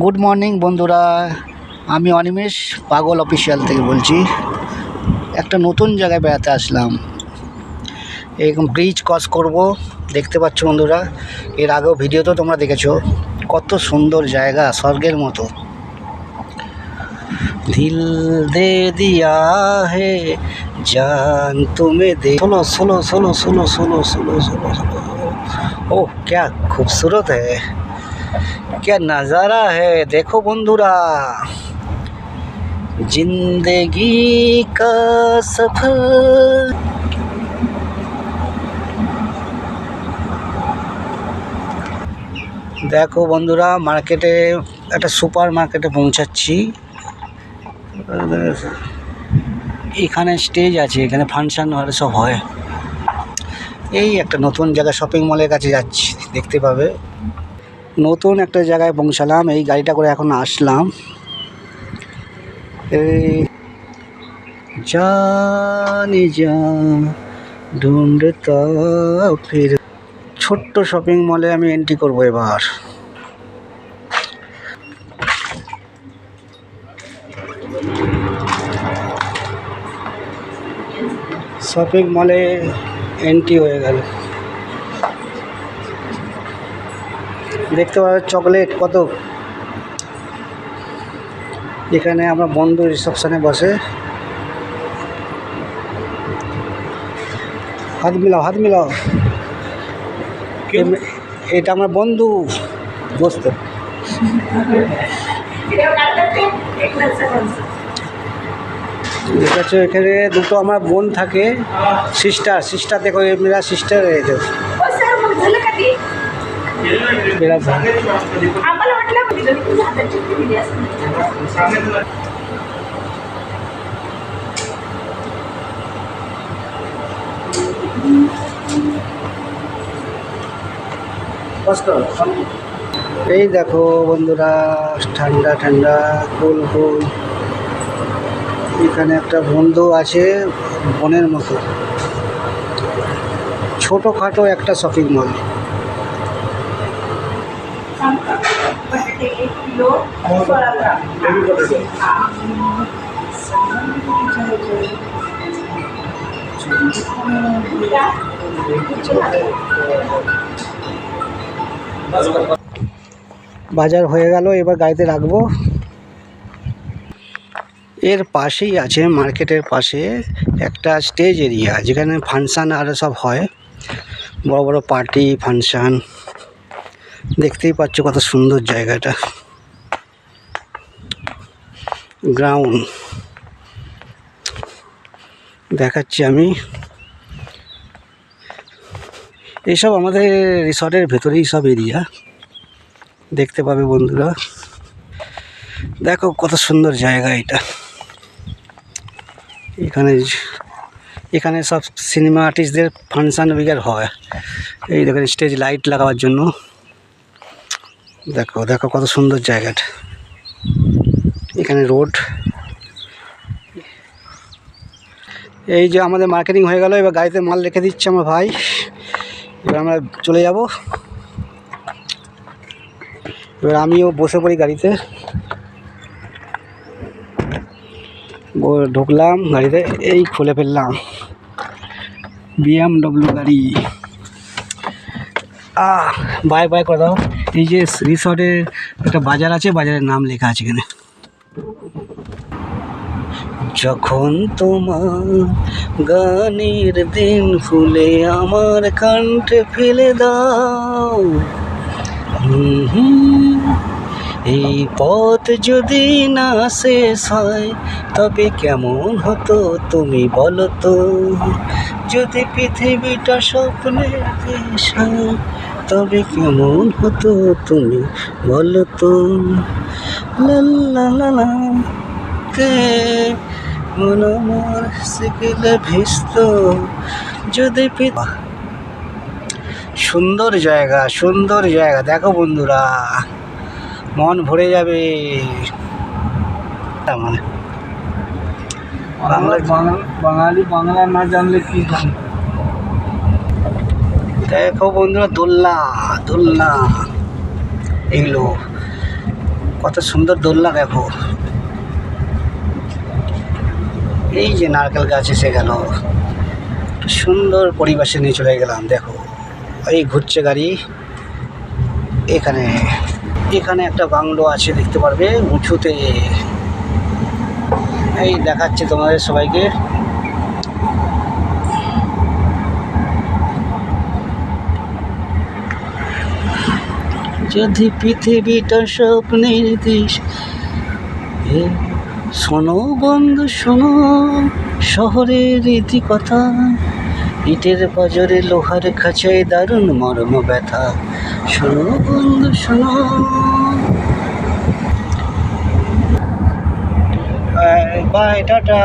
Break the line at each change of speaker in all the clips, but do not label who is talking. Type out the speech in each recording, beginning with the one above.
Good morning বন্ধুরা, আমি অনিমেষ পাগল অফিসিয়াল থেকে বলছি। একটা নতুন জায়গায় বেড়াতে আসলাম। এরকম ব্রিজ ক্রস করব, দেখতে পাচ্ছ বন্ধুরা। এর আগেও ভিডিওতেও তোমরা দেখেছো, কত সুন্দর জায়গা, স্বর্গের মতো। দিল দে দিয়া হে জান তুমি দে। Solo solo solo solo solo solo solo solo. ओह क्या खूबसूरत है, क्या नज़ारा है। देखो बंधुरा, जिंदगी का सफर। দেখো বন্ধুরা, মার্কেটে একটা সুপার মার্কেটে পৌঁছাচ্ছি। এখানে স্টেজ আছে, এখানে ফাংশন সব হয়। এই একটা নতুন জায়গা, শপিং মলের কাছে যাচ্ছি, দেখতে পাবে। নতুন একটা জায়গায় পৌঁছালাম, এই গাড়িটা করে এখন আসলাম। এই জানি যা ঢুন্ডতা ফির। ছোট্ট শপিং মলে আমি এন্ট্রি করবো এবার। শপিং মলে এন্ট্রি হয়ে গেল। দেখতে পাবে চকলেট কত। এখানে আমরা বন্ধু রিসেপশনে বসে। হাত মিলাও, হাত মিলাও। এটা আমার বন্ধু, দোস্ত। ঠিক আছে, এখানে দুটো আমার বোন থাকে, সিস্টার। সিস্টার দেখো, মেরা সিস্টার है। এই দেখো বন্ধুরা, ঠান্ডা ঠান্ডা কুল কুল। এখানে একটা বন্ধু আছে, বোনের মতো। ছোটোখাটো একটা শপিং মল। বাজার হয়ে গেল, এবার গাড়িতে রাখবো। এর পাশেই আছে, মার্কেটের পাশে একটা স্টেজ এরিয়া, যেখানে ফাংশান আর সব হয়, বড় বড় পার্টি ফাংশান। দেখতেই পাচ্ছ কত সুন্দর জায়গাটা। গ্রাউন্ড দেখাচ্ছি আমি। এইসব আমাদের রিসর্টের ভেতরেই সব এরিয়া, দেখতে পাবে বন্ধুরা। দেখো কত সুন্দর জায়গা এটা। এখানে সব সিনেমা আর্টিস্টদের ফাংশান বিগার হয়। এই দেখেন স্টেজ লাইট লাগাবার জন্য। দেখো দেখো কত সুন্দর জায়গাটা। এখানে রোড। এই যে আমাদের মার্কেটিং হয়ে গেল, এবার গাড়িতে মাল রেখে দিচ্ছে আমার ভাই। এবার আমরা চলে যাব। এবার আমিও বসে পড়ি গাড়িতে। ঢুকলাম গাড়িতে, এই খুলে ফেললাম। BMW গাড়ি। বাই বাই করে দাও। এই যে রিসর্টের একটা বাজার আছে, বাজারের নাম লেখা আছে এখানে। যখন তোমার গানের দিন ফুলে আমার কণ্ঠে ফেলে দাও। এই পথ যদি না শেষ হয় তবে কেমন হতো তুমি বলো তো। যদি পৃথিবীটা স্বপ্নের দেশ হয় তবে কেমন হতো তুমি বলো তো। লা লা লা লা কে মন আমার শিখলে ভিজত যদি। সুন্দর জায়গা, সুন্দর জায়গা। দেখো বন্ধুরা, মন ভরে যাবে। মানে বাঙালি বাংলা না জানলে কি জানবে। দেখো বন্ধুরা, দোলনা দোলনা এগুলো কত সুন্দর দোলনা দেখো, এই যে নারকেল গাছ এসে গেল, সুন্দর পরিবেশে নিয়ে চলে গেলাম। দেখো এই ঘুরছে গাড়ি, এখানে এখানে একটা বাংলো আছে দেখতে পারবে উঁচুতে, এই দেখাচ্ছে তোমাদের সবাইকে। যদি পৃথিবীটা স্বপ্নের দেশ, শোনো বন্ধু শোনো শহরের রীতিকথা, ইটের বাজারে লোহার খাঁচায় দারুণ মর্ম ব্যথা। শোনো বন্ধু শোনো। Bye, tata,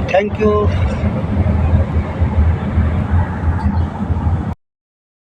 thank you.